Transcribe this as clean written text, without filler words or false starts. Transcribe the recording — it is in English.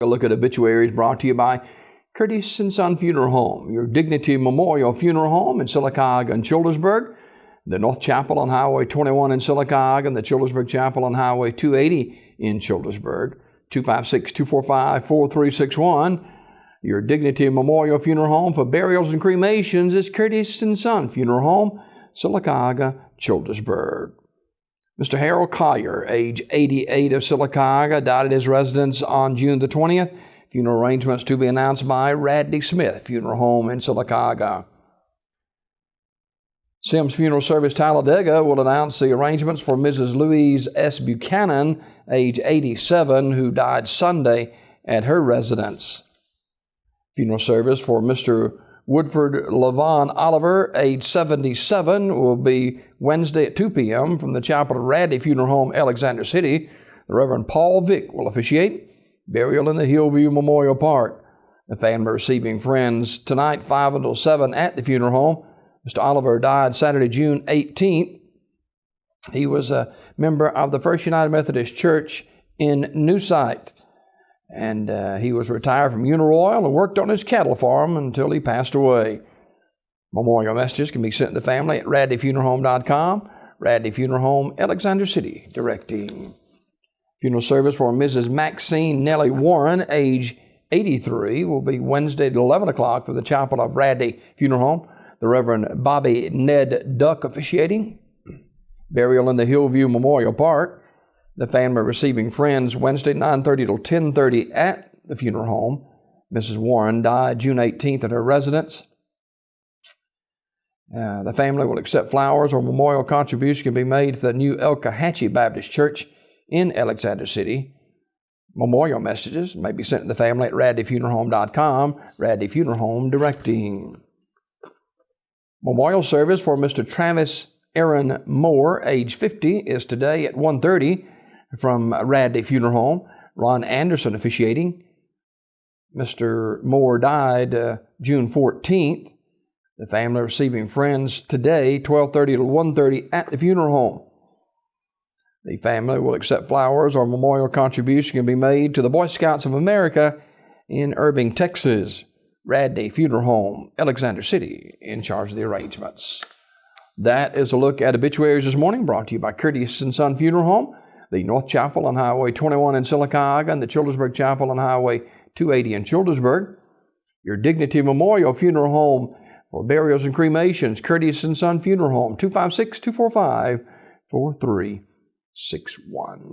A look at obituaries brought to you by Curtis & Son Funeral Home, your Dignity Memorial Funeral Home in Sylacauga and Childersburg, the North Chapel on Highway 21 in Sylacauga, and the Childersburg Chapel on Highway 280 in Childersburg. 256-245-4361. Your Dignity Memorial Funeral Home for burials and cremations is Curtis & Son Funeral Home, Sylacauga, Childersburg. Mr. Harold Collier, age 88 of Sylacauga, died at his residence on June the 20th. Funeral arrangements to be announced by Radley Smith Funeral Home in Sylacauga. Sims Funeral Service Talladega will announce the arrangements for Mrs. Louise S. Buchanan, age 87, who died Sunday at her residence. Funeral service for Mr. Woodford Levon Oliver, age 77, will be Wednesday at 2 p.m. from the chapel of Radley Funeral Home, Alexander City. The Reverend Paul Vick will officiate. Burial in the Hillview Memorial Park. The family receiving friends tonight, 5 until 7 at the funeral home. Mr. Oliver died Saturday, June 18th. He was a member of the First United Methodist Church in New Site. And he was retired from Uniroyal and worked on his cattle farm until he passed away. Memorial messages can be sent to the family at radleyfuneralhome.com. Radley Funeral Home, Alexander City, directing. Funeral service for Mrs. Maxine Nellie Warren, age 83, will be Wednesday at 11 o'clock for the chapel of Radley Funeral Home. The Reverend Bobby Ned Duck officiating. Burial in the Hillview Memorial Park. The family receiving friends Wednesday 9:30 till 10:30 at the funeral home. Mrs. Warren died June 18th at her residence. The family will accept flowers or memorial contribution can be made to the new Elkahatchee Baptist Church in Alexander City. Memorial messages may be sent to the family at radleyfuneralhome.com. Radley Funeral Home directing. Memorial service for Mr. Travis Aaron Moore, age 50, is today at 1:30 from Radley Funeral Home. Ron Anderson officiating. Mr. Moore died June 14th. The family receiving friends today, 12:30 to 1:30 at the funeral home. The family will accept flowers or memorial contribution can be made to the Boy Scouts of America in Irving, Texas. Radley Funeral Home, Alexander City, in charge of the arrangements. That is a look at obituaries this morning, brought to you by Curtis & Son Funeral Home, the North Chapel on Highway 21 in Sylacauga, and the Childersburg Chapel on Highway 280 in Childersburg. Your Dignity Memorial Funeral Home for burials and cremations, Curtis & Son Funeral Home, 256-245-4361.